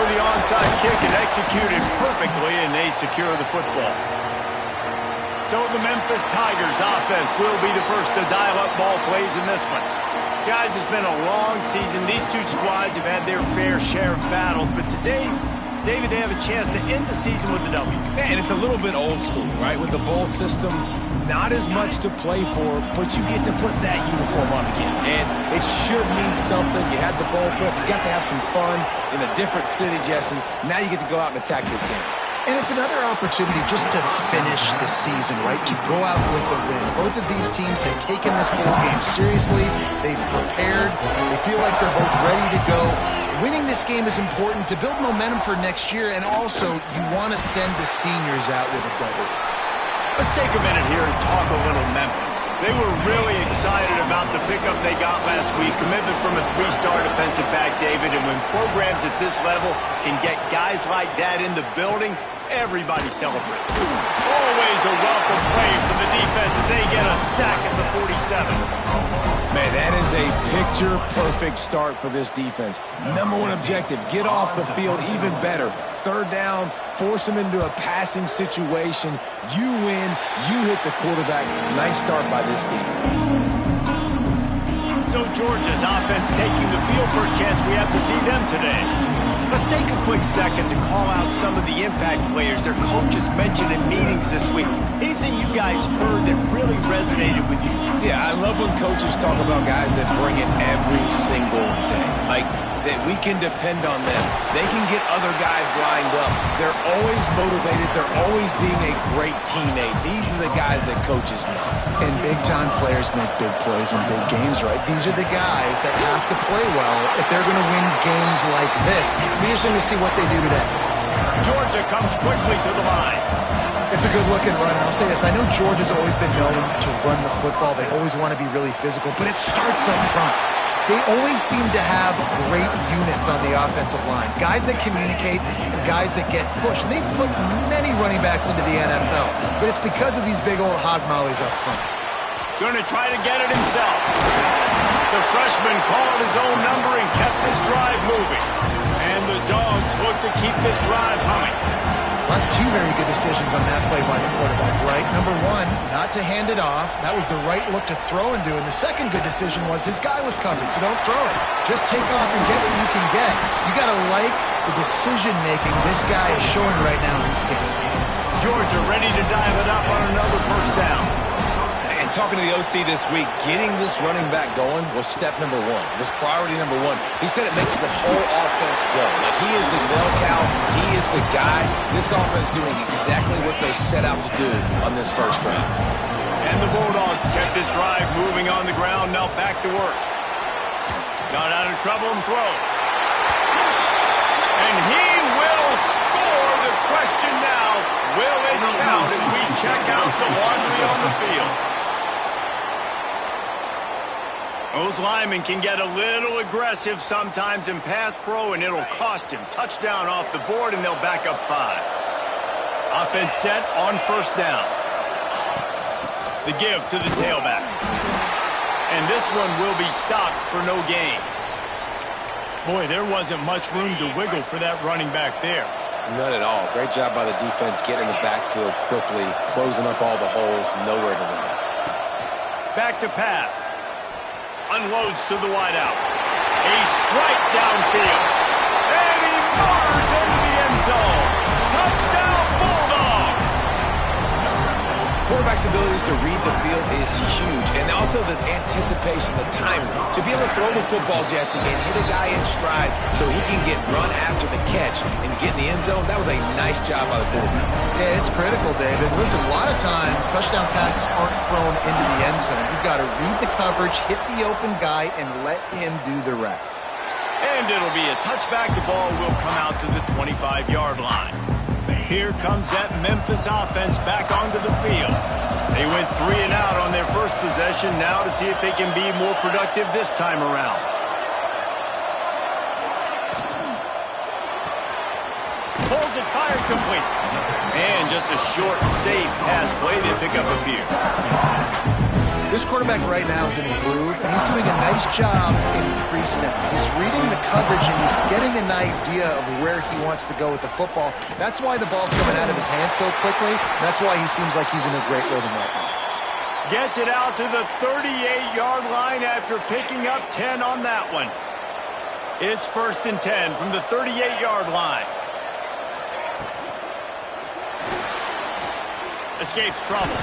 for the onside kick and executed perfectly, and they secure the football. So the Memphis Tigers offense will be the first to dial up ball plays in this one. Guys, it's been a long season. These two squads have had their fair share of battles, but today, David, they have a chance to end the season with a W. And it's a little bit old school, right? With the bowl system, not as much to play for, but you get to put that uniform on again. And it should mean something. You had the bowl prep. You got to have some fun in a different city, Jesse. Now you get to go out and attack this game. And it's another opportunity just to finish the season, right? To go out with a win. Both of these teams have taken this bowl game seriously. They've prepared. They feel like they're both ready to go. Winning this game is important to build momentum for next year, and also you want to send the seniors out with a W. Let's take a minute here and talk a little Memphis. They were really excited about the pickup they got last week. Commitment from a three-star defensive back, David, and when programs at this level can get guys like that in the building, everybody celebrates. Always a welcome play for the defense as they get a sack at the 47. Man, that is a picture-perfect start for this defense. Number one objective, get off the field even better. Third down, force them into a passing situation. You win, you hit the quarterback. Nice start by this team. So Georgia's offense taking the field. First chance we have to see them today. Let's take a quick second to call out some of the impact players their coaches mentioned in meetings this week. Anything you guys heard that really resonated with you? Yeah, I love when coaches talk about guys that bring it every single day. Like, that we can depend on them. They can get other guys lined up. They're always motivated. They're always being a great teammate. These are the guys that coaches love. And big-time players make big plays in big games, right? These are the guys that have to play well if they're going to win games like this. It'll be interesting to see what they do today. Georgia comes quickly to the line. It's a good-looking run, and I'll say this. I know Georgia's always been known to run the football. They always want to be really physical, but it starts up front. They always seem to have great units on the offensive line. Guys that communicate and guys that get pushed. They've put many running backs into the NFL, but it's because of these big old hog mollies up front. Going to try to get it himself. The freshman called his own number and kept this drive moving. And the Dogs look to keep this drive humming. That's two very good decisions on that play by the quarterback, right? Number one, not to hand it off. That was the right look to throw into. And the second good decision was his guy was covered, so don't throw it. Just take off and get what you can get. You got to like the decision-making this guy is showing right now in this game. Georgia ready to dive it up on another first down. And talking to the OC this week, getting this running back going was step number one. It was priority number one. He said it makes the whole offense go. Like, he is the bell cow. He is the guy. This offense doing exactly what they set out to do on this first drive. And the Bulldogs kept this drive moving on the ground. Now back to work. Got out of trouble and throws. And he will score. The question now, will it count as we check out the laundry on the field? Those linemen can get a little aggressive sometimes in pass pro, and it'll cost him. Touchdown off the board, and they'll back up 5. Offense set on first down. The give to the tailback. And this one will be stopped for no gain. Boy, there wasn't much room to wiggle for that running back there. None at all. Great job by the defense getting in the backfield quickly, closing up all the holes, nowhere to run. Back to pass. Unloads to the wideout. A strike downfield. And he motors into the end zone. Touchdown, Bulldogs! Quarterback's abilities to read the field is huge. And also the anticipation, the timing. To be able to throw the football, Jesse, and hit a guy in stride so he can get run after the catch and get in the end zone, that was a nice job by the quarterback. Yeah, it's critical, David. Listen, a lot of times touchdown passes aren't thrown into the end zone. You've got to read the coverage, hit the open guy, and let him do the rest. And it'll be a touchback. The ball will come out to the 25-yard line. Here comes that Memphis offense back onto the field. They went 3 and out on their first possession. Now to see if they can be more productive this time around. Pulls it, fired complete. And just a short, safe pass play. They pick up a few. This quarterback right now is in a groove, and he's doing a nice job in pre-snap. He's reading the coverage, and he's getting an idea of where he wants to go with the football. That's why the ball's coming out of his hands so quickly. That's why he seems like he's in a great rhythm right now. Gets it out to the 38-yard line after picking up 10 on that one. It's 1st and 10 from the 38-yard line. Escapes trouble.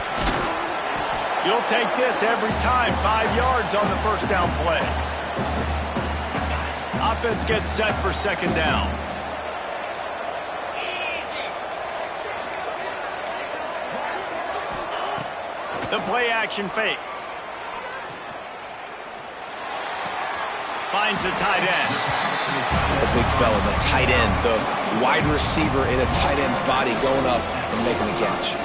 You'll take this every time. 5 yards on the first down play. Offense gets set for 2nd down. The play action fake. Finds the tight end. The big fella, the tight end, the wide receiver in a tight end's body going up and making the catch.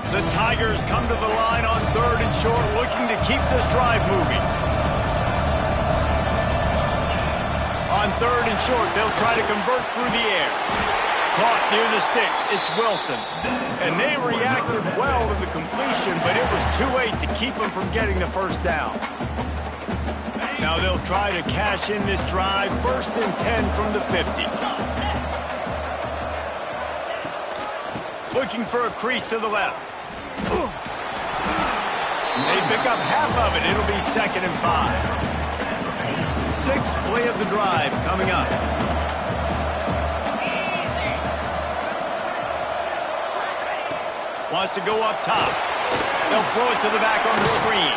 The Tigers come to the line on 3rd and short, looking to keep this drive moving. On 3rd and short, they'll try to convert through the air. Caught near the sticks. It's Wilson. And they reacted well to the completion, but it was too late to keep them from getting the first down. Now they'll try to cash in this drive. 1st and 10 from the 50. Looking for a crease to the left. They pick up half of it. It'll be 2nd and 5. 6th play of the drive coming up. Wants to go up top. They'll throw it to the back on the screen.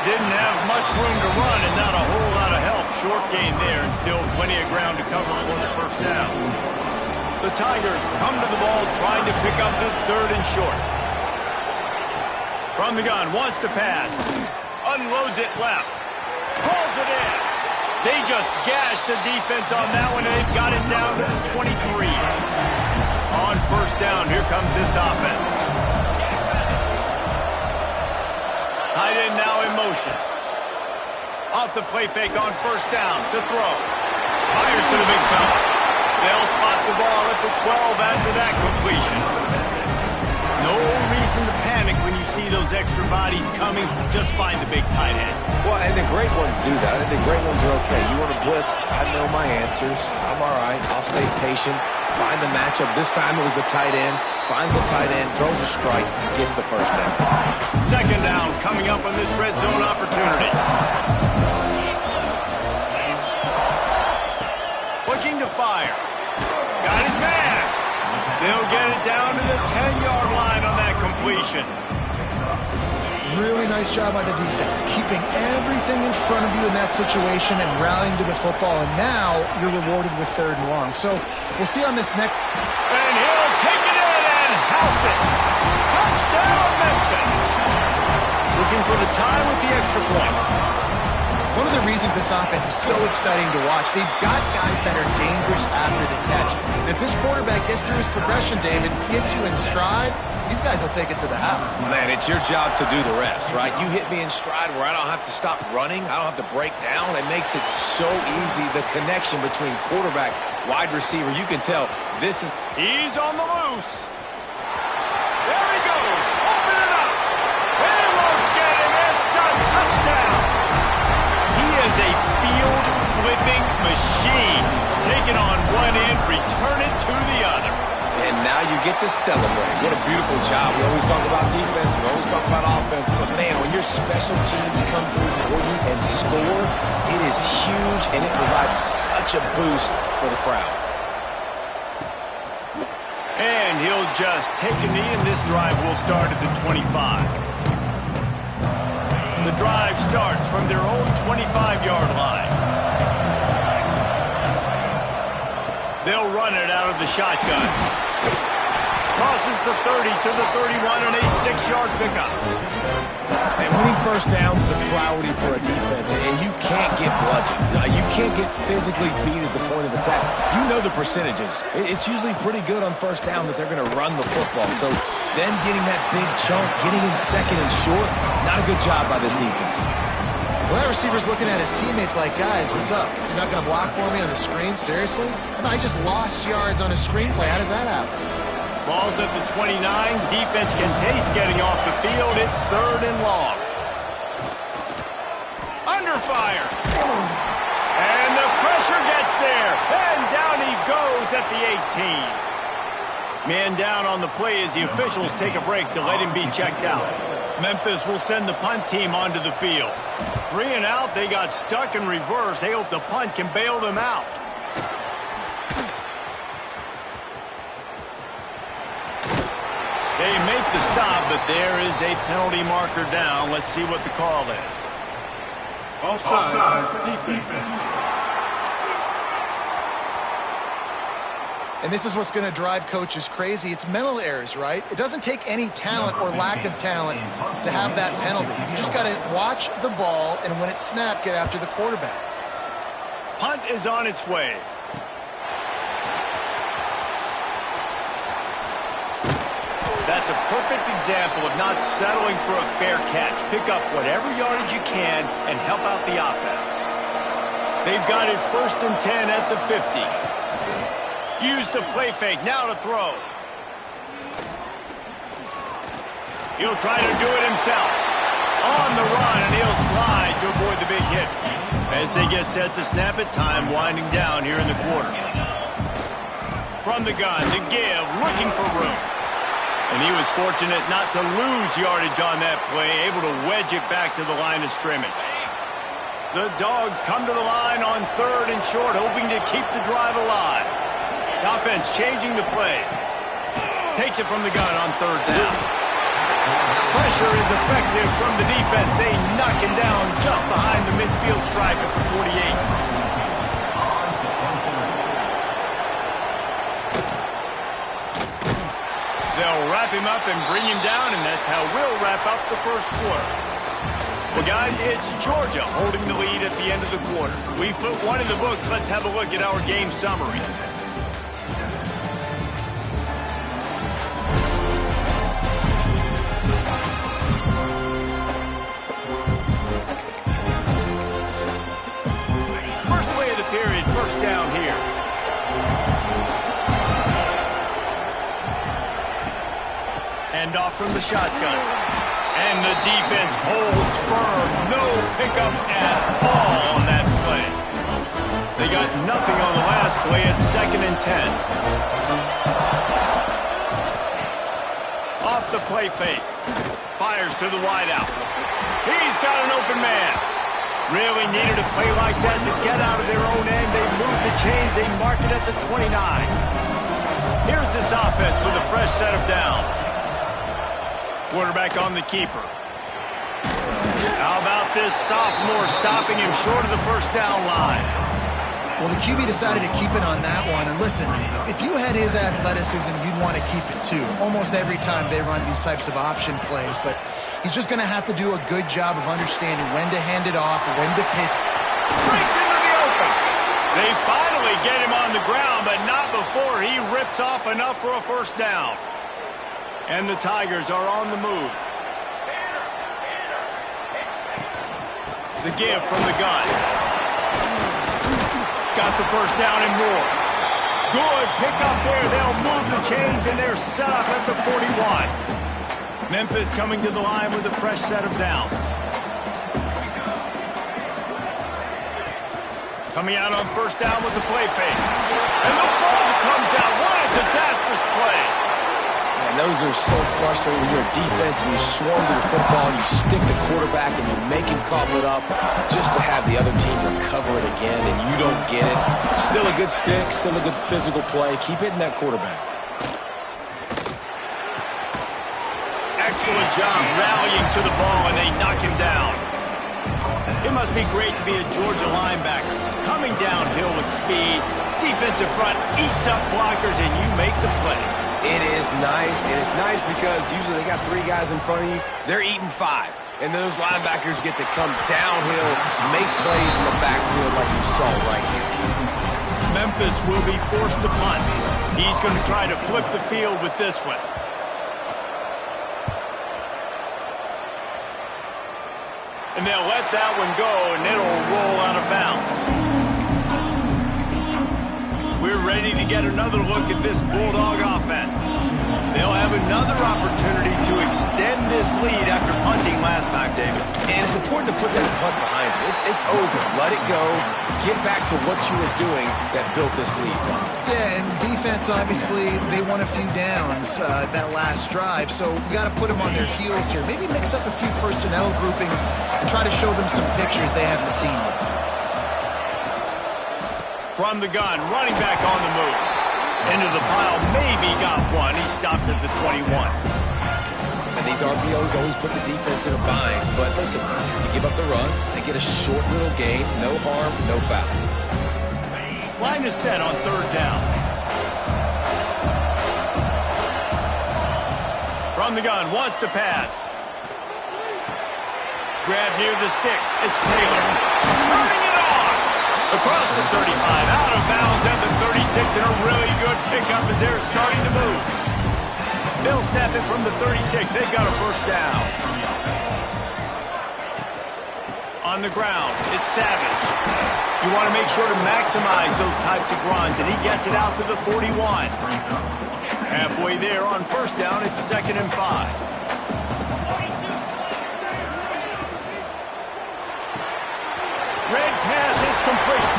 Didn't have much room to run and not a whole lot of help. Short gain there and still plenty of ground to cover for the first down. The Tigers come to the ball trying to pick up this 3rd and short. From the gun, wants to pass. Unloads it left. Calls it in. They just gashed the defense on that one, and they've got it down to the 23. On first down, here comes this offense. Tight end now in motion. Off the play fake on first down to throw. Fires to the big fella. They'll spot the ball at the 12 after that completion. No reason to panic when you see those extra bodies coming. Just find the big tight end. Well, and the great ones do that. I think the great ones are okay. You want to blitz? I know my answers. I'm all right. I'll stay patient. Find the matchup. This time it was the tight end. Finds the tight end, throws a strike, gets the first down. 2nd down coming up on this red zone opportunity. Looking to fire. Got his man. They'll get it down to the 10-yard line on that completion. Really nice job by the defense, keeping everything in front of you in that situation and rallying to the football. And now you're rewarded with 3rd and long. So we'll see on this next. And he'll take it in and house it. Touchdown, Memphis. Looking for the tie with the extra point. One of the reasons this offense is so exciting to watch, they've got guys that are dangerous after the catch. And if this quarterback gets through his progression, David, gets you in stride, these guys will take it to the house. Man, it's your job to do the rest, right? You hit me in stride where I don't have to stop running. I don't have to break down. It makes it so easy. The connection between quarterback, wide receiver, you can tell this is... He's on the loose. There he goes. Open it up. They won't get him. It's a touchdown. He is a field-flipping machine. Take it on one end, return it to the other. And now you get to celebrate. What a beautiful job. We always talk about defense. We always talk about offense. But, man, when your special teams come through for you and score, it is huge, and it provides such a boost for the crowd. And he'll just take a knee, and this drive will start at the 25. The drive starts from their own 25-yard line. They'll run it out of the shotgun. Crosses the 30 to the 31 and a 6-yard pickup. And winning first downs is a priority for a defense, and you can't get bludgeoned. You can't get physically beat at the point of attack. You know the percentages. It's usually pretty good on first down that they're going to run the football. So them getting that big chunk, getting in 2nd and short, not a good job by this defense. Well, that receiver's looking at his teammates like, guys, what's up? You're not going to block for me on the screen? Seriously? No, I just lost yards on a screenplay. How does that happen? Ball's at the 29. Defense can taste getting off the field. It's 3rd and long. Under fire. And the pressure gets there. And down he goes at the 18. Man down on the play as the officials take a break to let him be checked out. Memphis will send the punt team onto the field. 3 and out. They got stuck in reverse. They hope the punt can bail them out. They make the stop, but there is a penalty marker down. Let's see what the call is. Offside, defense. And this is what's going to drive coaches crazy. It's mental errors, right? It doesn't take any talent or lack of talent to have that penalty. You just got to watch the ball, and when it's snapped, get after the quarterback. Punt is on its way. That's a perfect example of not settling for a fair catch. Pick up whatever yardage you can and help out the offense. They've got it 1st and 10 at the 50. Use the play fake. Now to throw. He'll try to do it himself. On the run, and he'll slide to avoid the big hit. As they get set to snap it, time winding down here in the quarter. From the gun, to give, looking for room. And he was fortunate not to lose yardage on that play, able to wedge it back to the line of scrimmage. The Dogs come to the line on 3rd and short, hoping to keep the drive alive. Offense changing the play. Takes it from the gun on 3rd down. Pressure is effective from the defense. They knock him down just behind the midfield stripe at the 48. They'll wrap him up and bring him down, and that's how we'll wrap up the first quarter. Well, guys, it's Georgia holding the lead at the end of the quarter. We've put one in the books. Let's have a look at our game summary. First play of the period, 1st down here. Hand off from the shotgun. And the defense holds firm. No pickup at all on that play. They got nothing on the last play. It's 2nd and 10. Off the play fake. Fires to the wideout. He's got an open man. Really needed a play like that to get out of their own end. They move the chains. They mark it at the 29. Here's this offense with a fresh set of downs. Quarterback on the keeper. How about this sophomore stopping him short of the 1st down line? Well, the QB decided to keep it on that one. And listen, if you had his athleticism, you'd want to keep it too. Almost every time they run these types of option plays. But he's just going to have to do a good job of understanding when to hand it off, when to pitch. Breaks into the open. They finally get him on the ground, but not before he rips off enough for a 1st down. And the Tigers are on the move. The give from the gun. Got the 1st down and more. Good pickup there. They'll move the chains, and they're set up at the 41. Memphis coming to the line with a fresh set of downs. Coming out on 1st down with the play fake. And the ball comes out. What a disastrous play. And those are so frustrating when you're a defense and you swarm to the football and you stick the quarterback and you make him cough it up just to have the other team recover it again and you don't get it. Still a good stick, still a good physical play. Keep hitting that quarterback. Excellent job rallying to the ball, and they knock him down. It must be great to be a Georgia linebacker. Coming downhill with speed, defensive front eats up blockers, and you make the play. It is nice, and it's nice because usually they got 3 guys in front of you. They're eating 5, and those linebackers get to come downhill, make plays in the backfield like you saw right here. Memphis will be forced to punt. He's going to try to flip the field with this one. And they'll let that one go, and it'll roll out of bounds. We're ready to get another look at this Bulldog offense. They'll have another opportunity to extend this lead after punting last time, David. And it's important to put that punt behind you. It's over. Let it go. Get back to what you were doing that built this lead, Tom. Yeah, and defense, obviously, they won a few downs that last drive, so we got to put them on their heels here. Maybe mix up a few personnel groupings and try to show them some pictures they haven't seen yet. From the gun, running back on the move. Into the pile, maybe got one. He stopped at the 21. And these RPOs always put the defense in a bind. But listen, you give up the run, they get a short little gain, no harm, no foul. Line is set on third down. From the gun, wants to pass. Grab near the sticks. It's Taylor. Turning it on. Across the 35, out of bounds at the 36, and a really good pickup as they're starting to move. They'll snap it from the 36. They've got a first down. On the ground, it's Savage. You want to make sure to maximize those types of runs, and he gets it out to the 41. Halfway there on first down, it's 2nd and 5. Red pass, it's complete.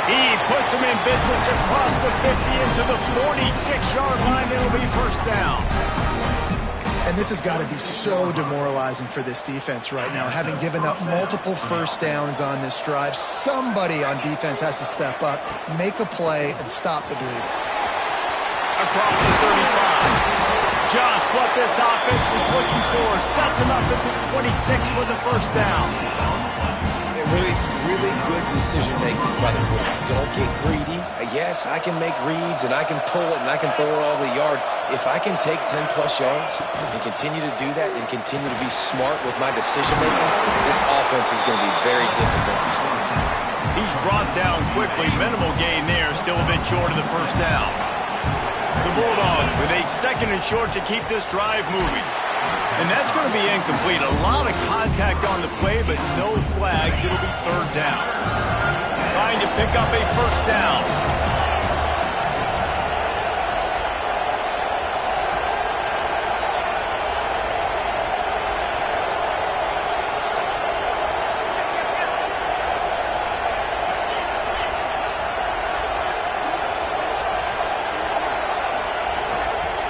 He puts him in business across the 50 into the 46-yard line. It'll be first down. And this has got to be so demoralizing for this defense right now. Having given up multiple first downs on this drive, somebody on defense has to step up, make a play, and stop the bleeding. Across the 35. Just what this offense was looking for. Sets him up at the 26 for the first down. Really good decision-making by the quarterback. Don't get greedy. Yes, I can make reads, and I can pull it, and I can throw it all the yard. If I can take 10-plus yards and continue to do that and continue to be smart with my decision-making, this offense is going to be very difficult to stop. He's brought down quickly. Minimal gain there. Still a bit short of the first down. The Bulldogs with a 2nd and short to keep this drive moving. And that's going to be incomplete. A lot of contact on the play, but no flags. It'll be third down. Trying to pick up a first down.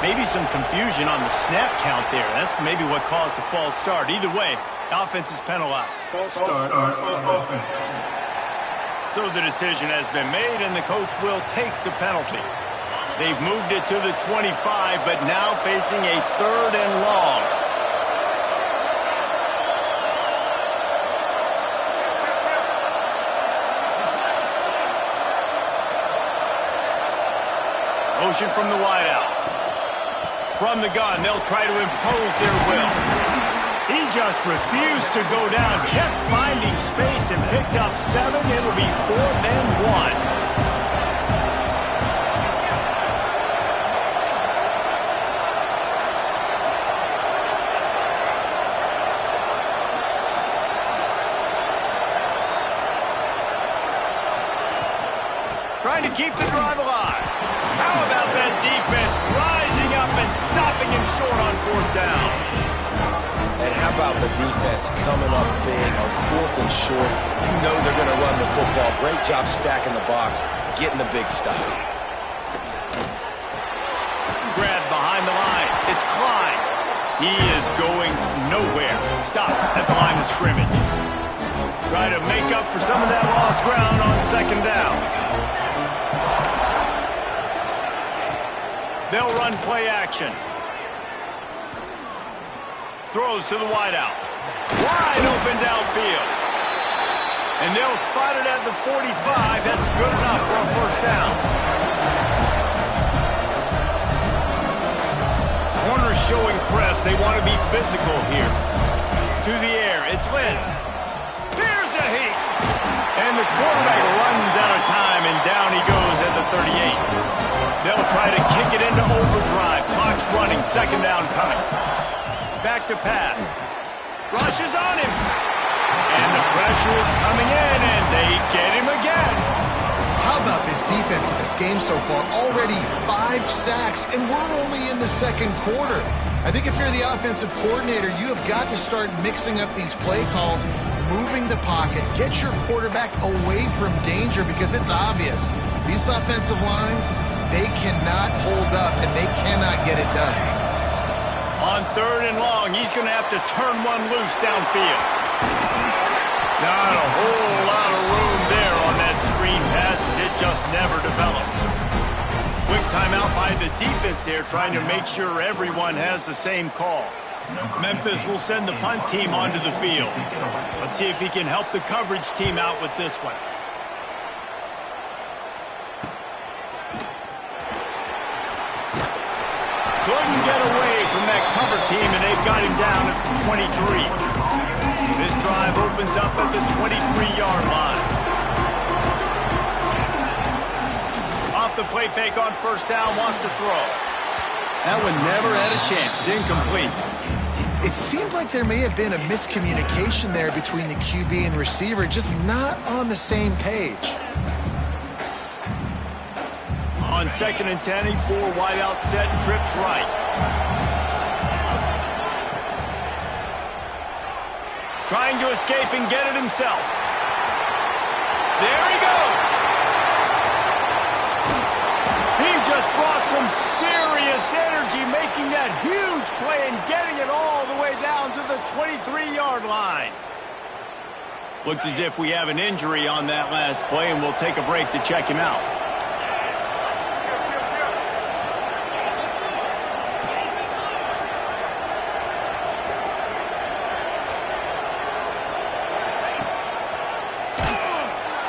Maybe some confusion on the snap count there. That's maybe what caused the false start. Either way, offense is penalized. False start on offense. So the decision has been made, and the coach will take the penalty. They've moved it to the 25, but now facing a 3rd and long. Motion from the wideout. From the gun, they'll try to impose their will. He just refused to go down, kept finding space and picked up 7. It'll be 4th and 1. Trying to keep the drive alive. How about that defense rising up and stopping him short on 4th down? And how about the defense coming up big on 4th and short? You know they're going to run the football. Great job stacking the box, getting the big stop. Grab behind the line. It's Klein. He is going nowhere. Stop at the line of scrimmage. Try to make up for some of that lost ground on 2nd down. They'll run play action. Throws to the wideout. Wide open downfield. And they'll spot it at the 45. That's good enough for a first down. Corners showing press. They want to be physical here. To the air. It's Lynn. There's a heat. And the quarterback runs out of time, and down he goes at the 38. They'll try to kick it into overdrive. Clock's running. 2nd down coming. Back to pass. Rush is on him. And the pressure is coming in, and they get him again. How about this defense in this game so far? Already 5 sacks, and we're only in the second quarter. I think if you're the offensive coordinator, you have got to start mixing up these play calls, moving the pocket, get your quarterback away from danger, because it's obvious. These offensive line, they cannot hold up, and they cannot get it done. On 3rd and long, he's going to have to turn one loose downfield. Not a whole lot of room there on that screen pass, as it just never developed. Quick timeout by the defense there, trying to make sure everyone has the same call. Memphis will send the punt team onto the field. Let's see if he can help the coverage team out with this one. Couldn't get away from that cover team, and they've got him down at the 23. This drive opens up at the 23-yard line. Off the play fake on 1st down, wants to throw. That one never had a chance. Incomplete. It seemed like there may have been a miscommunication there between the QB and receiver, just not on the same page. On 2nd and 10, a 4 wide out set, trips right. Trying to escape and get it himself. There he goes. He just brought some serious energy, making that huge play and getting it all the way down to the 23-yard line. Looks as if we have an injury on that last play, and we'll take a break to check him out.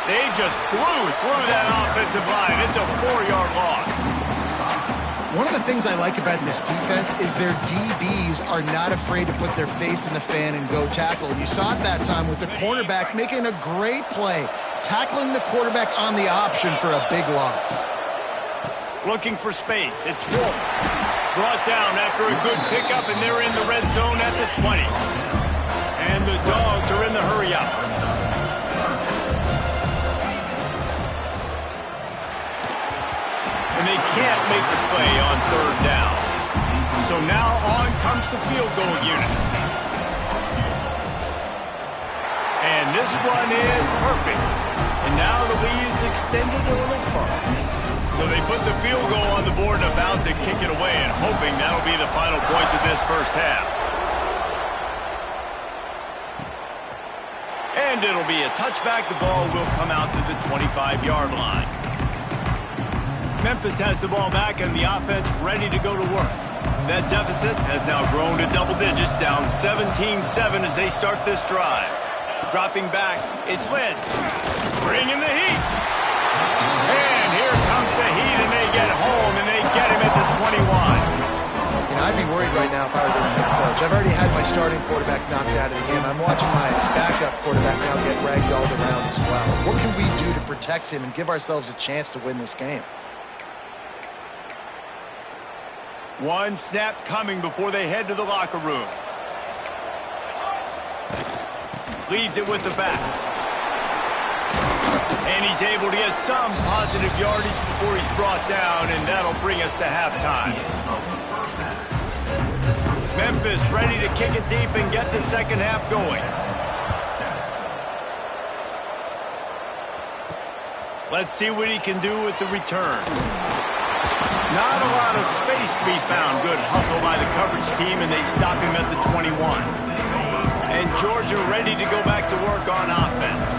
They just blew through that offensive line. It's a 4-yard loss. One of the things I like about this defense is their DBs are not afraid to put their face in the fan and go tackle. And you saw it that time with the cornerback making a great play, tackling the quarterback on the option for a big loss. Looking for space. It's Wolf. Brought down after a good pickup, and they're in the red zone at the 20. And the Dogs are in the hurry-up. And they can't make the play on 3rd down. So now on comes the field goal unit. And this one is perfect. And now the lead is extended a little further. So they put the field goal on the board and about to kick it away, and hoping that'll be the final points of this first half. And it'll be a touchback. The ball will come out to the 25-yard line. Memphis has the ball back and the offense ready to go to work. That deficit has now grown to double digits, down 17-7 as they start this drive. Dropping back, it's Lynn. Bringing the heat. And here comes the heat, and they get home, and they get him at the 21. You know, I'd be worried right now if I were this head coach. I've already had my starting quarterback knocked out of the game. I'm watching my backup quarterback now get ragdolled around as well. What can we do to protect him and give ourselves a chance to win this game? One snap coming before they head to the locker room. Leaves it with the back. And he's able to get some positive yardage before he's brought down, and that'll bring us to halftime. Memphis ready to kick it deep and get the second half going. Let's see what he can do with the return. Not a lot of space to be found. Good hustle by the coverage team, and they stop him at the 21. And Georgia ready to go back to work on offense.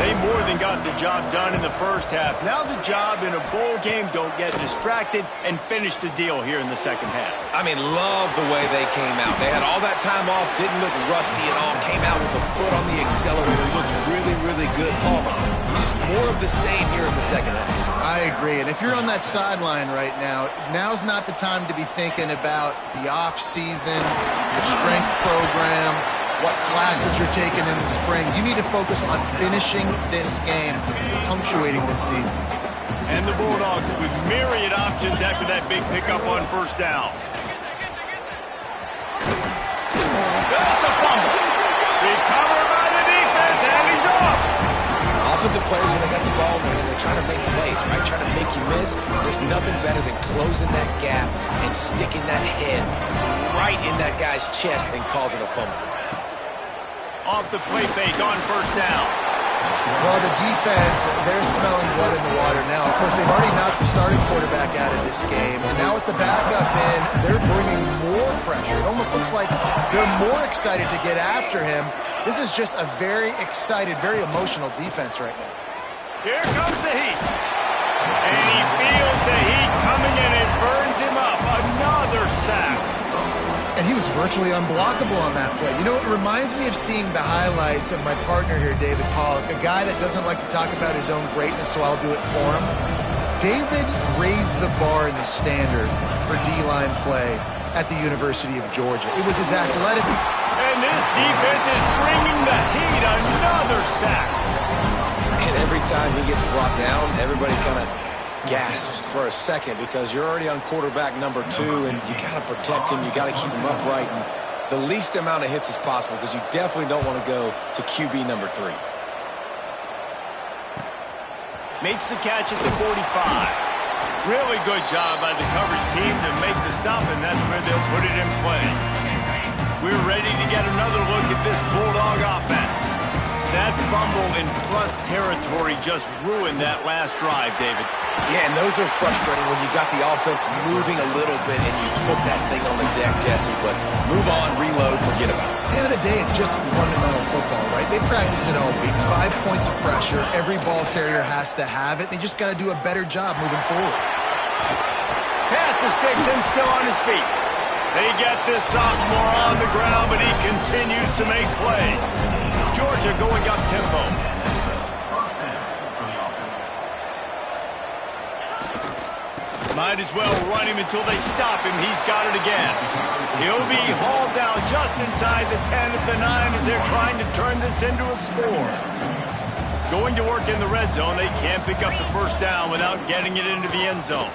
They more than got the job done in the first half. Now the job in a bowl game, don't get distracted, and finish the deal here in the second half. I mean, love the way they came out. They had all that time off, didn't look rusty at all, came out with a foot on the accelerator, looked really, really good. Palmer, just more of the same here in the second half. I agree, and if you're on that sideline right now, now's not the time to be thinking about the off-season, your strength program, what classes you're taking in the spring. You need to focus on finishing this game, punctuating this season. And the Bulldogs with myriad options after that big pickup on 1st down. That's a fumble. Recovered by the defense. Offensive players, when they got the ball, man, they're trying to make plays, right? Trying to make you miss. There's nothing better than closing that gap and sticking that head right in that guy's chest and causing a fumble. Off the play fake on first down. Well, the defense, they're smelling blood in the water now. Of course, they've already knocked the starting quarterback out of this game. And now with the backup in, they're bringing more pressure. It almost looks like they're more excited to get after him. This is just a very excited, very emotional defense right now. Here comes the heat. And he feels the heat coming and it burns him up. Another sack. And he was virtually unblockable on that play. You know, it reminds me of seeing the highlights of my partner here, David Pollock, a guy that doesn't like to talk about his own greatness, so I'll do it for him. David raised the bar in the standard for D-line play at the University of Georgia. It was his athletic. And this defense is bringing the heat. Another sack. And every time he gets brought down, everybody kind of gasps for a second because you're already on quarterback number 2 and you got to protect him. You got to keep him upright and the least amount of hits as possible because you definitely don't want to go to QB number 3. Makes the catch at the 45. Really good job by the coverage team to make the stop, and that's where they'll put it in play. We're ready to get another look at this Bulldog offense. That fumble in plus territory just ruined that last drive, David. Yeah, and those are frustrating when you got the offense moving a little bit and you put that thing on the deck, Jesse. But move on, reload, forget about it. At the end of the day, it's just fundamental football, right? They practice it all week. 5 points of pressure. Every ball carrier has to have it. They just got to do a better job moving forward. Pass to sticks him still on his feet. They get this sophomore on the ground, but he continues to make plays. Georgia going up tempo. Might as well run him until they stop him. He's got it again. He'll be hauled down just inside the 10 at the 9 as they're trying to turn this into a score. Going to work in the red zone. They can't pick up the first down without getting it into the end zone.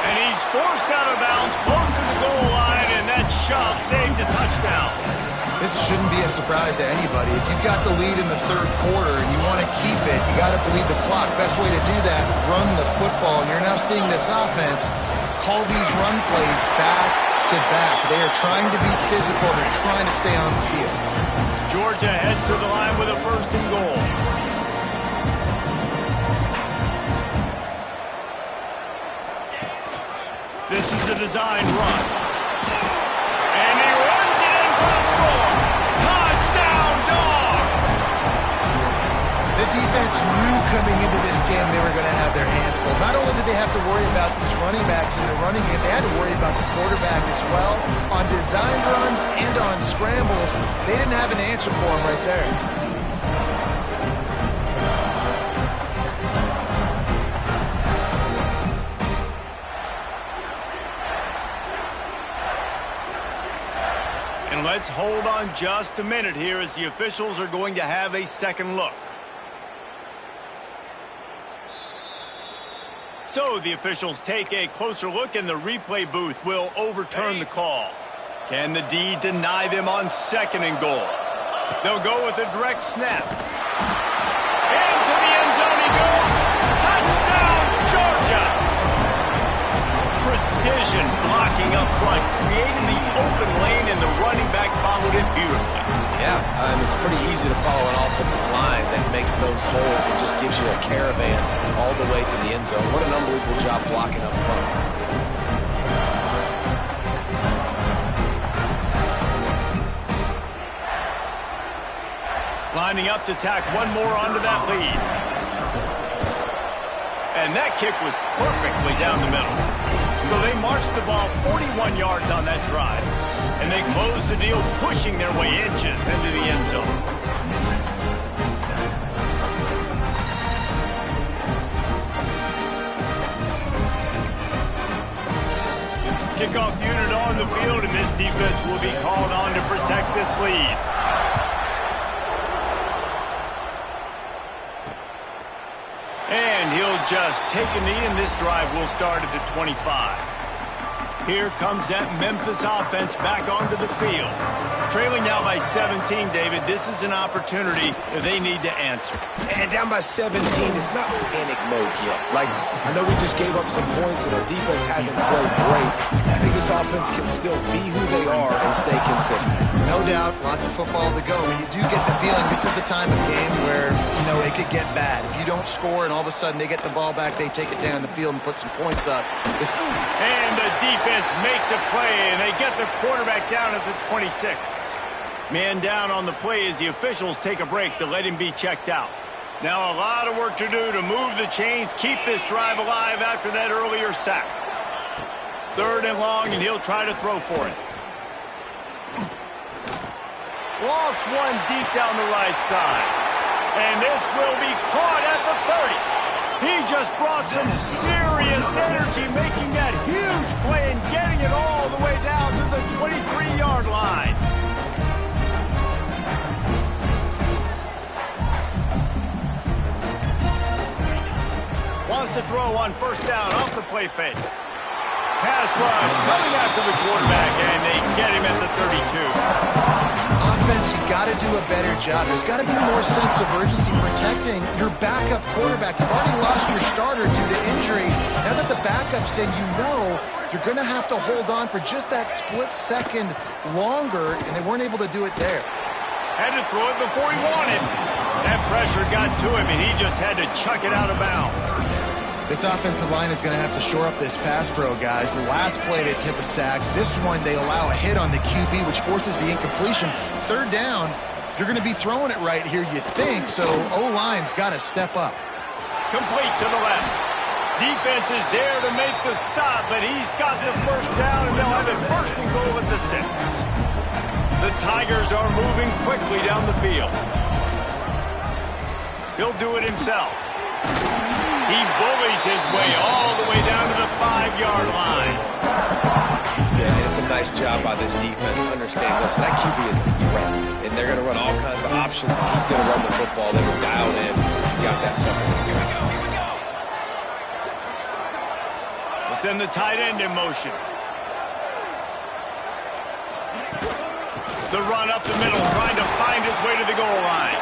And he's forced out of bounds close to the goal line, and that shove saved a touchdown. This shouldn't be a surprise to anybody. If you've got the lead in the third quarter and you want to keep it, you got to bleed the clock. Best way to do that, run the football. And you're now seeing this offense call these run plays back to back. They are trying to be physical. They're trying to stay on the field. Georgia heads to the line with a first and goal. This is a designed run. And he runs it in for the score. Touchdown, Dogs! The defense knew coming into this game they were going to have their hands full. Not only did they have to worry about these running backs in the running game, they had to worry about the quarterback as well. On designed runs and on scrambles, they didn't have an answer for him right there. And let's hold on just a minute here as the officials are going to have a second look. So the officials take a closer look and the replay booth will overturn the call. Can the D deny them on second and goal? They'll go with a direct snap. Into the end zone he goes. Touchdown, Georgia! Precision blocking up front, creating the open lane, and the running back followed it beautifully. Yeah, it's pretty easy to follow an offensive line that makes those holes and just gives you a caravan all the way to the end zone. What an unbelievable job blocking up front. Lining up to tack one more onto that lead. And that kick was perfectly down the middle. So they marched the ball 41 yards on that drive. And they closed the deal, pushing their way inches into the end zone. Kickoff unit on the field, and this defense will be called on to protect this lead. And he'll just take a knee, and this drive will start at the 25. Here comes that Memphis offense back onto the field. Trailing now by 17, David. This is an opportunity that they need to answer. And down by 17, it's not panic mode yet. Like, I know we just gave up some points and our defense hasn't played great. I think this offense can still be who they are and stay consistent. No doubt, lots of football to go. But you do get the feeling this is the time of game where, you know, it could get bad. If you don't score and all of a sudden they get the ball back, they take it down the field and put some points up. And the defense makes a play, and they get the quarterback down at the 26. Man down on the play as the officials take a break to let him be checked out. Now a lot of work to do to move the chains, keep this drive alive after that earlier sack. 3rd and long, and he'll try to throw for it. Lost one deep down the right side. And this will be caught at the 30. He just brought some serious energy, making that huge play and getting it all the way down to the 23-yard line. Wants to throw on 1st down off the play fake. Pass rush coming after the quarterback, and they get him at the 32. Offense, you got to do a better job. There's got to be more sense of urgency protecting your backup quarterback. You've already lost your starter due to injury. Now that the backup's in, you know you're going to have to hold on for just that split second longer, and they weren't able to do it there. Had to throw it before he wanted. That pressure got to him, and he just had to chuck it out of bounds. This offensive line is going to have to shore up this pass pro, guys. The last play, they took a sack. This one, they allow a hit on the QB, which forces the incompletion. 3rd down, you're going to be throwing it right here, you think, so O-line's got to step up. Complete to the left. Defense is there to make the stop, but he's got the 1st down, and they'll have it 1st and goal at the 6. The Tigers are moving quickly down the field. He'll do it himself. He bullies his way all the way down to the 5-yard line. Yeah, it's a nice job by this defense. Understand, listen, that QB is a threat, and they're going to run all kinds of options, and he's going to run the football. They were dialed in. He got that second. Here we go, here we go. We'll send the tight end in motion. The run up the middle, trying to find his way to the goal line.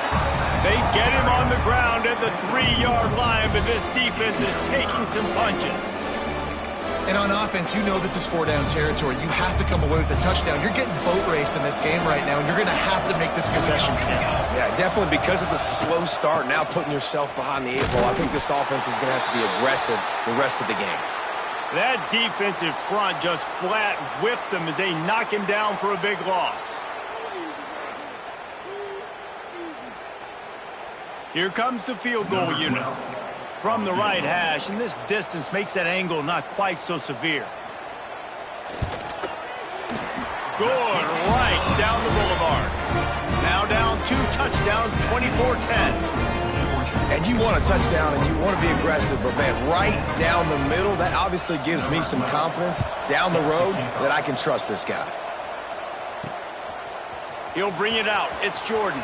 They get him on the ground at the 3-yard line, but this defense is taking some punches. And on offense, you know this is 4-down territory. You have to come away with a touchdown. You're getting boat raced in this game right now, and you're going to have to make this possession count. Yeah, definitely because of the slow start, now putting yourself behind the 8 ball. I think this offense is going to have to be aggressive the rest of the game. That defensive front just flat whipped them as they knock him down for a big loss. Here comes the field goal unit from the right hash, and this distance makes that angle not quite so severe. Good, right down the boulevard. Now down 2 touchdowns, 24-10. And you want a touchdown and you want to be aggressive, but man, right down the middle, that obviously gives me some confidence down the road that I can trust this guy. He'll bring it out. It's Jordan.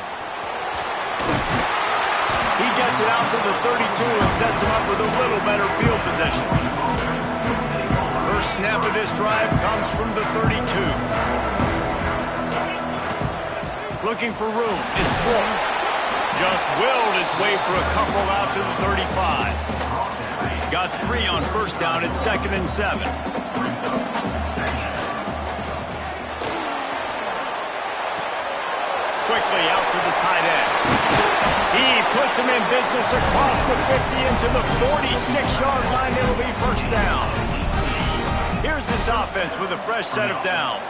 He gets it out to the 32 and sets him up with a little better field position. First snap of this drive comes from the 32. Looking for room. It's Wolf. Just willed his way for a couple out to the 35. Got 3 on 1st down at 2nd and 7. Quickly out to the tight end. He puts him in business across the 50 into the 46-yard line. It'll be 1st down. Here's this offense with a fresh set of downs.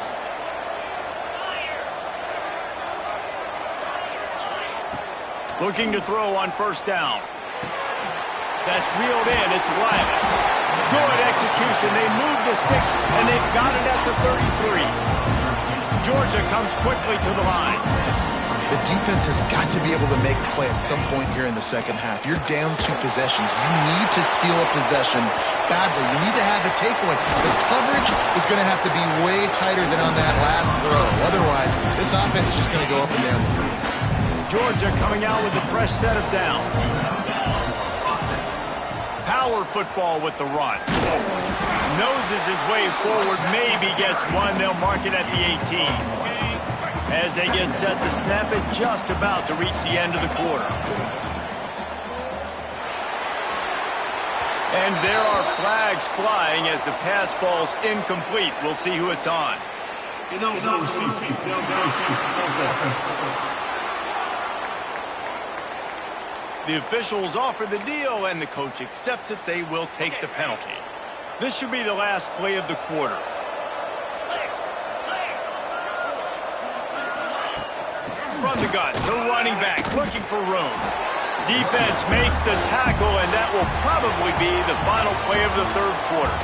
Looking to throw on 1st down. That's reeled in. It's Wyman. Good execution. They move the sticks, and they've got it at the 33. Georgia comes quickly to the line. The defense has got to be able to make a play at some point here in the second half. You're down 2 possessions. You need to steal a possession badly. You need to have a takeaway. The coverage is going to have to be way tighter than on that last throw. Otherwise, this offense is just going to go up and down the field. Georgia coming out with a fresh set of downs. Power football with the run. Noses his way forward, maybe gets one. They'll mark it at the 18. As they get set to snap it, just about to reach the end of the quarter. And there are flags flying as the pass falls incomplete. We'll see who it's on. The officials offer the deal, and the coach accepts it. They will take the penalty. This should be the last play of the quarter. From the gun, the running back looking for room. Defense makes the tackle, and that will probably be the final play of the third quarter.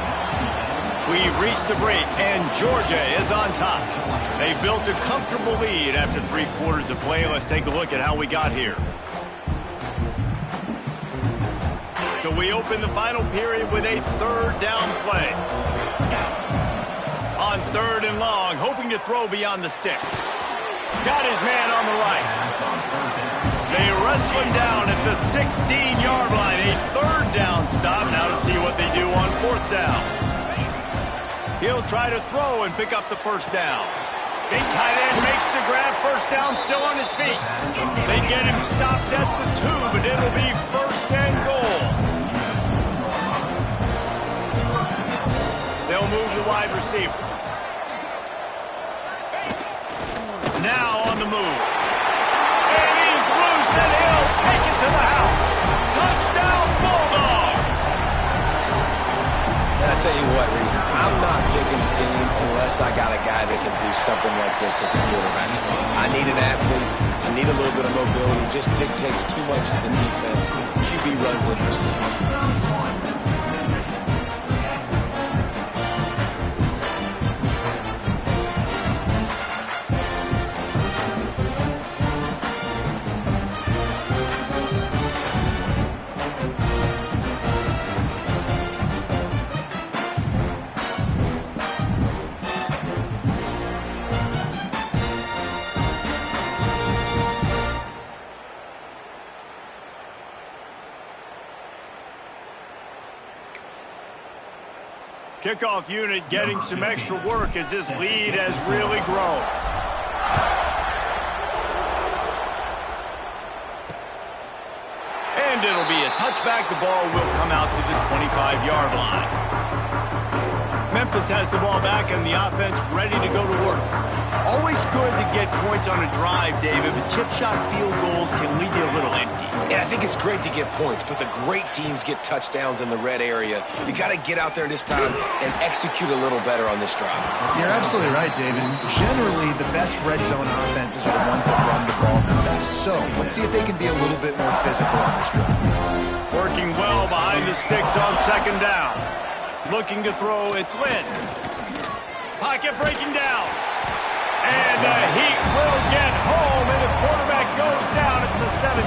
We've reached the break, and Georgia is on top. They built a comfortable lead after 3 quarters of play. Let's take a look at how we got here. So we open the final period with a third down play. On 3rd and long, hoping to throw beyond the sticks. Got his man on the right. They wrestle him down at the 16-yard line. A 3rd down stop. Now to see what they do on 4th down. He'll try to throw and pick up the first down. Big tight end makes the grab. First down, still on his feet. They get him stopped at the 2, but it'll be 1st and goal. They'll move the wide receiver. Now on the move. And he's loose, and he'll take it to the house. Touchdown, Bulldogs! And I tell you what, Reese, I'm not picking a team unless I got a guy that can do something like this at the quarterback spot. I need an athlete. I need a little bit of mobility. Just dictates too much to the defense. QB runs in for 6. Kickoff unit getting some extra work as this lead has really grown. And it'll be a touchback. The ball will come out to the 25-yard line. Memphis has the ball back and the offense ready to go to work. Always good to get points on a drive, David, but chip shot field goals can leave you a little empty. And I think it's great to get points, but the great teams get touchdowns in the red area. You got to get out there this time and execute a little better on this drive. You're absolutely right, David. Generally, the best red zone offenses are the ones that run the ball the best. So let's see if they can be a little bit more physical on this drive. Working well behind the sticks on 2nd down. Looking to throw, it's Lynn. Pocket breaking down. And the heat will get home, and the quarterback goes down at the 17.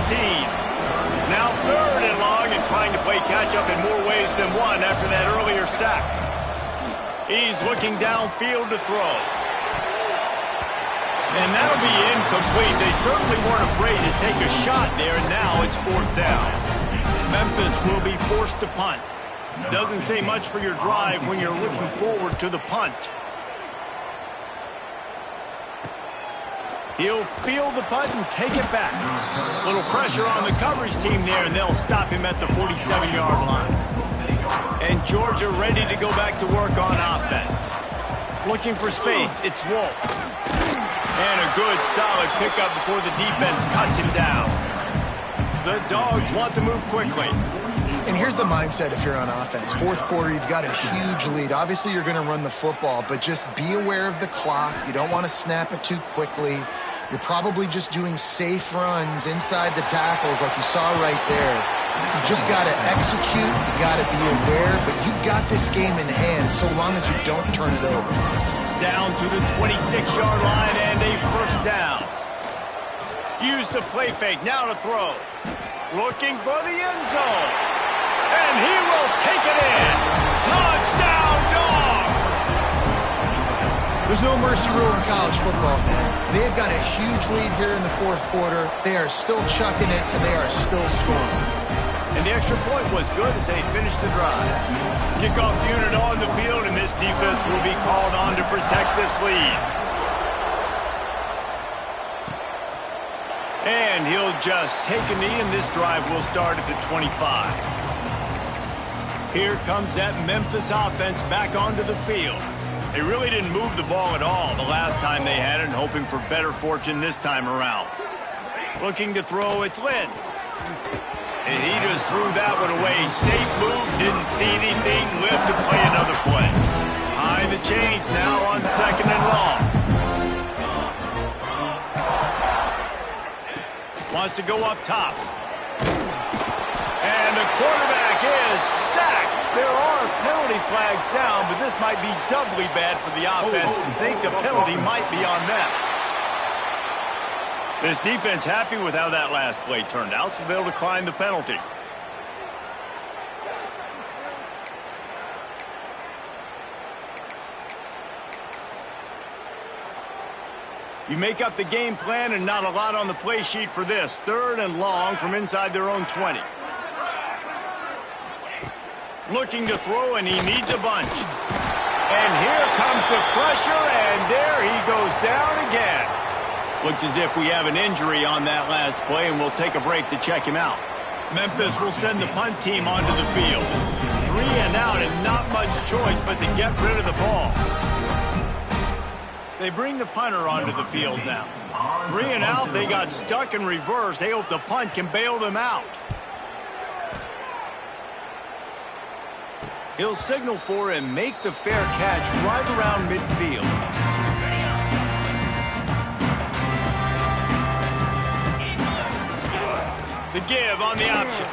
Now 3rd and long, and trying to play catch-up in more ways than one after that earlier sack. He's looking downfield to throw. And that'll be incomplete. They certainly weren't afraid to take a shot there, and now it's 4th down. Memphis will be forced to punt. Doesn't say much for your drive when you're looking forward to the punt. He'll field the punt and take it back. Little pressure on the coverage team there, and they'll stop him at the 47-yard line. And Georgia ready to go back to work on offense. Looking for space, it's Wolf. And a good, solid pickup before the defense cuts him down. The Dogs want to move quickly. And here's the mindset if you're on offense. 4th quarter, you've got a huge lead. Obviously, you're going to run the football, but just be aware of the clock. You don't want to snap it too quickly. You're probably just doing safe runs inside the tackles like you saw right there. You just got to execute. You got to be aware, but you've got this game in hand so long as you don't turn it over. Down to the 26-yard line and a 1st down. Use the play fake. Now to throw. Looking for the end zone. And he will take it in. Touchdown, Dogs! There's no mercy rule in college football, man. They've got a huge lead here in the 4th quarter. They are still chucking it, and they are still scoring. And the extra point was good as they finished the drive. Kickoff unit on the field, and this defense will be called on to protect this lead. And he'll just take a knee, and this drive will start at the 25. Here comes that Memphis offense back onto the field. They really didn't move the ball at all the last time they had it, and hoping for better fortune this time around. Looking to throw, it's Lynn. And he just threw that one away. Safe move, didn't see anything, lived to play another play. High the chains now on 2nd and long. Wants to go up top. And the quarterback is sacked. There are penalty flags down, but this might be doubly bad for the offense. I think the penalty might be on them. This defense happy with how that last play turned out, so they'll decline the penalty. You make up the game plan and not a lot on the play sheet for this. 3rd and long from inside their own 20. Looking to throw, and he needs a bunch. And here comes the pressure, and there he goes down again. Looks as if we have an injury on that last play, and we'll take a break to check him out. Memphis will send the punt team onto the field. 3 and out, and not much choice but to get rid of the ball. They bring the punter onto the field now. 3 and out, they got stuck in reverse. They hope the punt can bail them out. He'll signal for and make the fair catch right around midfield. The give on the option.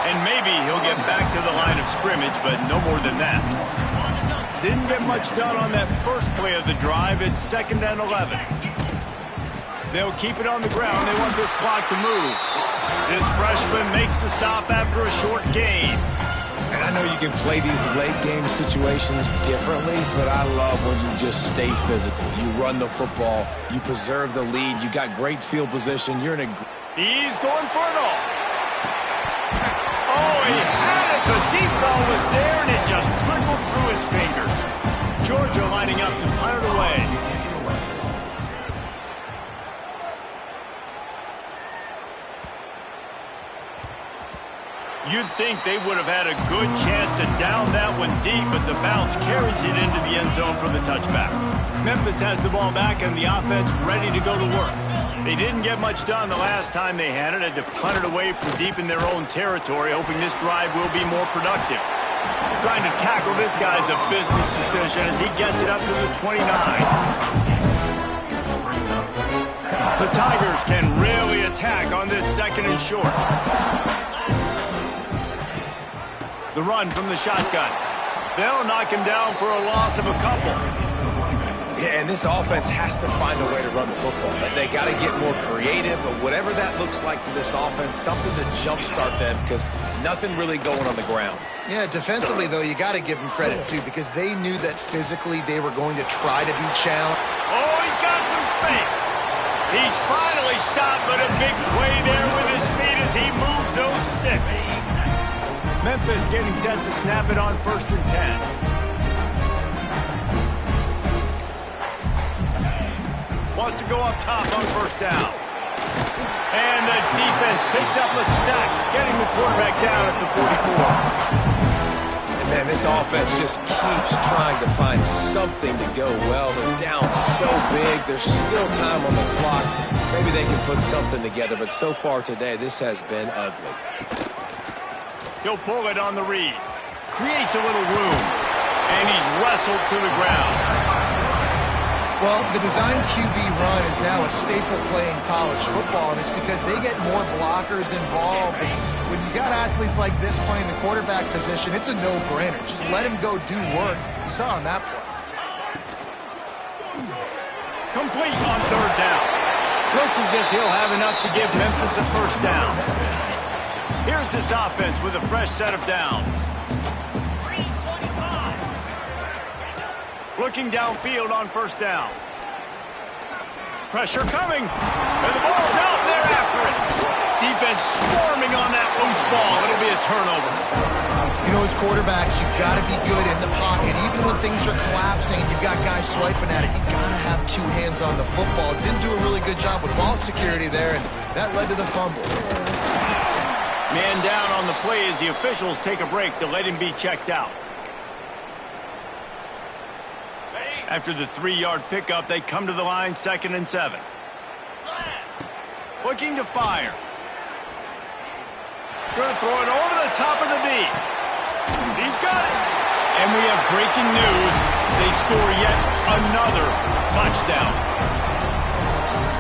And maybe he'll get back to the line of scrimmage, but no more than that. Didn't get much done on that first play of the drive. It's 2nd and 11. They'll keep it on the ground. They want this clock to move. This freshman makes the stop after a short gain. And I know you can play these late game situations differently, but I love when you just stay physical. You run the football, you preserve the lead, you got great field position. You're in a... He's going for it all. Oh, he had it. The deep ball was there, and it just trickled through his fingers. Georgia lining up to punt it away. You'd think they would have had a good chance to down that one deep, but the bounce carries it into the end zone for the touchback. Memphis has the ball back and the offense ready to go to work. They didn't get much done the last time they had it. Had to punt it away from deep in their own territory, hoping this drive will be more productive. Trying to tackle this guy's a business decision as he gets it up to the 29. The Tigers can really attack on this 2nd and short. The run from the shotgun. They'll knock him down for a loss of a couple. Yeah, and this offense has to find a way to run the football. They got to get more creative, but whatever that looks like for this offense, something to jumpstart them because nothing really going on the ground. Yeah, defensively, though, you got to give them credit, too, because they knew that physically they were going to try to be challenged. Oh, he's got some space. He's finally stopped, but a big play there with his feet as he moves those sticks. Memphis getting set to snap it on 1st and 10. Wants to go up top on 1st down. And the defense picks up a sack, getting the quarterback down at the 44. And man, this offense just keeps trying to find something to go well. They're down so big. There's still time on the clock. Maybe they can put something together, but so far today, this has been ugly. He'll pull it on the read. Creates a little room. And he's wrestled to the ground. Well, the design QB run is now a staple play in college football, and it's because they get more blockers involved. And when you got athletes like this playing the quarterback position, it's a no-brainer. Just let him go do work. You saw on that play. Complete on 3rd down. Looks as if he'll have enough to give Memphis a 1st down. Here's this offense with a fresh set of downs. Looking downfield on 1st down. Pressure coming. And the ball's out there after it. Defense swarming on that loose ball. It'll be a turnover. You know, as quarterbacks, you've got to be good in the pocket. Even when things are collapsing and you've got guys swiping at it, you've got to have two hands on the football. Didn't do a really good job with ball security there, and that led to the fumble. Man down on the play as the officials take a break to let him be checked out. After the 3-yard pickup, they come to the line, 2nd and 7. Looking to fire. Going to throw it over the top of the D. He's got it. And we have breaking news. They score yet another touchdown.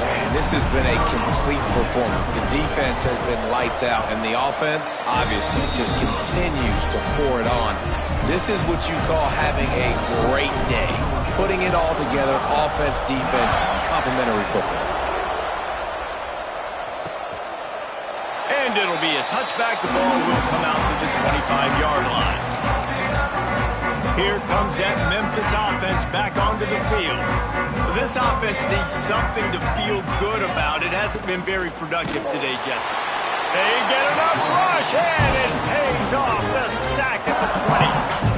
Man, this has been a complete performance. The defense has been lights out, and the offense obviously just continues to pour it on. This is what you call having a great day. Putting it all together, offense, defense, complementary football. And it'll be a touchback. The ball will come out to the 25-yard line. Here comes that Memphis offense back onto the field. This offense needs something to feel good about. It hasn't been very productive today, Jesse. They get enough rush, and it pays off. The sack at the 20.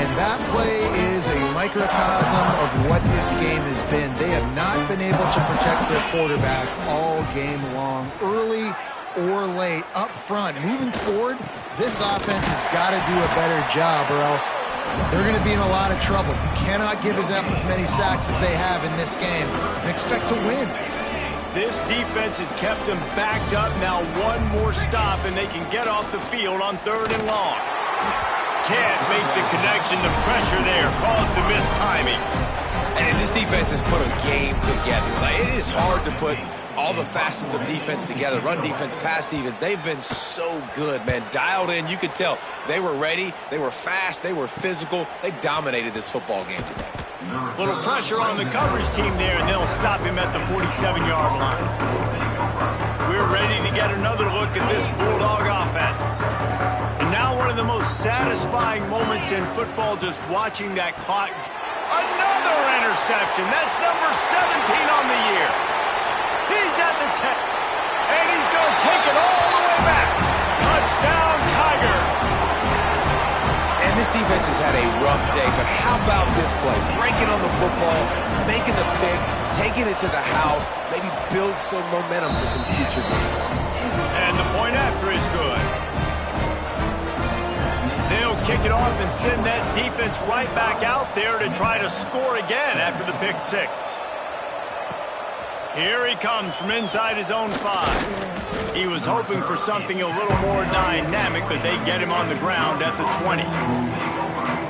And that play is a microcosm of what this game has been. They have not been able to protect their quarterback all game long, early or late, up front. Moving forward, this offense has got to do a better job, or else they're going to be in a lot of trouble. You cannot give them as many sacks as they have in this game and expect to win. This defense has kept them backed up. Now one more stop, and they can get off the field on 3rd and long. Can't make the connection. The pressure there caused the missed timing. And this defense has put a game together. Like, it is hard to put all the facets of defense together. Run defense, pass defense. They've been so good, man. Dialed in. You could tell they were ready. They were fast. They were physical. They dominated this football game today. Little pressure on the coverage team there, and they'll stop him at the 47-yard line. We're ready to get another look at this Bulldog offense. And now one of the most satisfying moments in football, just watching that clock. Another interception. That's number 17 on the year. He's at the 10. And he's going to take it all the way back. Touchdown, Tiger. And this defense has had a rough day, but how about this play? Breaking on the football, making the pick, taking it to the house, maybe build some momentum for some future games. And the point after is good. They'll kick it off and send that defense right back out there to try to score again after the pick 6. Here he comes from inside his own 5. He was hoping for something a little more dynamic, but they get him on the ground at the 20.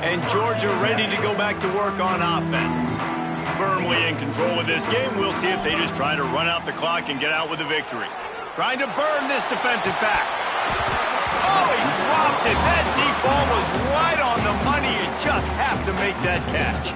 And Georgia ready to go back to work on offense. Firmly in control of this game. We'll see if they just try to run out the clock and get out with a victory. Trying to burn this defensive back. Oh, he dropped it. That deep ball was right on the money. You just have to make that catch.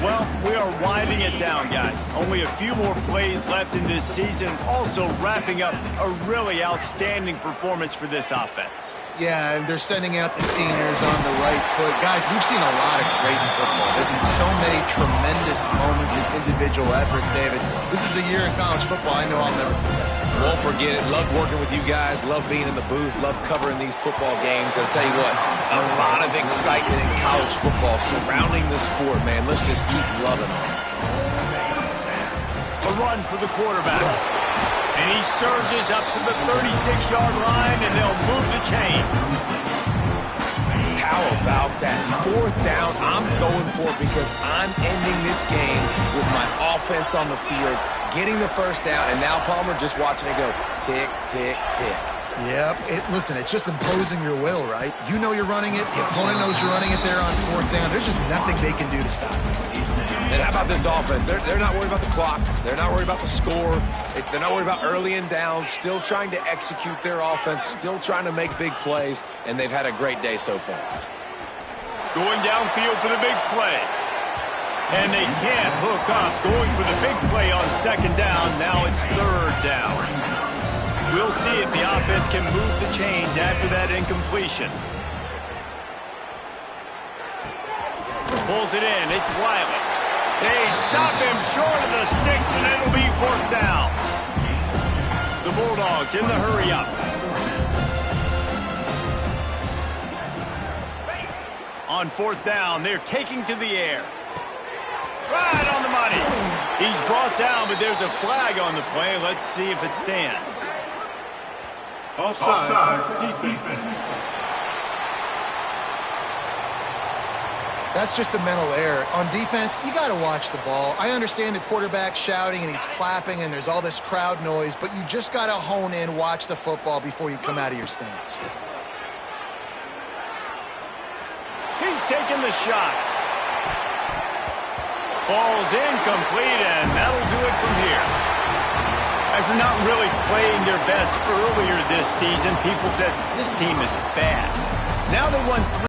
Well, we are winding it down, guys. Only a few more plays left in this season. Also wrapping up a really outstanding performance for this offense. Yeah, and they're sending out the seniors on the right foot. Guys, we've seen a lot of great football. There have been so many tremendous moments and individual efforts, David. This is a year in college football I know I'll never forget. Won't forget it. Loved working with you guys. Loved being in the booth. Loved covering these football games. I'll tell you what, a lot of excitement in college football surrounding the sport, man. Let's just keep loving on it. A run for the quarterback. And he surges up to the 36-yard line, and they'll move the chain. How about that 4th down? I'm going for it because I'm ending this game with my offense on the field, getting the 1st down, and now Palmer just watching it go tick, tick, tick. Yep. Listen, it's just imposing your will, right? You know you're running it. The opponent knows you're running it there on 4th down. There's just nothing they can do to stop it. And how about this offense? They're not worried about the clock. They're not worried about the score. They're not worried about early and down. Still trying to execute their offense. Still trying to make big plays. And they've had a great day so far. Going downfield for the big play. And they can't hook up. Going for the big play on 2nd down. Now it's 3rd down. We'll see if the offense can move the chains after that incompletion. Pulls it in. It's Wiley. They stop him short of the sticks, and it'll be 4th down. The Bulldogs Bulldogs in the hurry-up. On fourth down, they're taking to the air. Right on the money. He's brought down, but there's a flag on the play. Let's see if it stands. Offside, defense. That's just a mental error. On defense, you got to watch the ball. I understand the quarterback shouting and he's clapping and there's all this crowd noise, but you just got to hone in, watch the football before you come out of your stance. He's taking the shot. Ball's incomplete, and that'll do it from here. After not really playing their best earlier this season, people said this team is bad. Now they won 3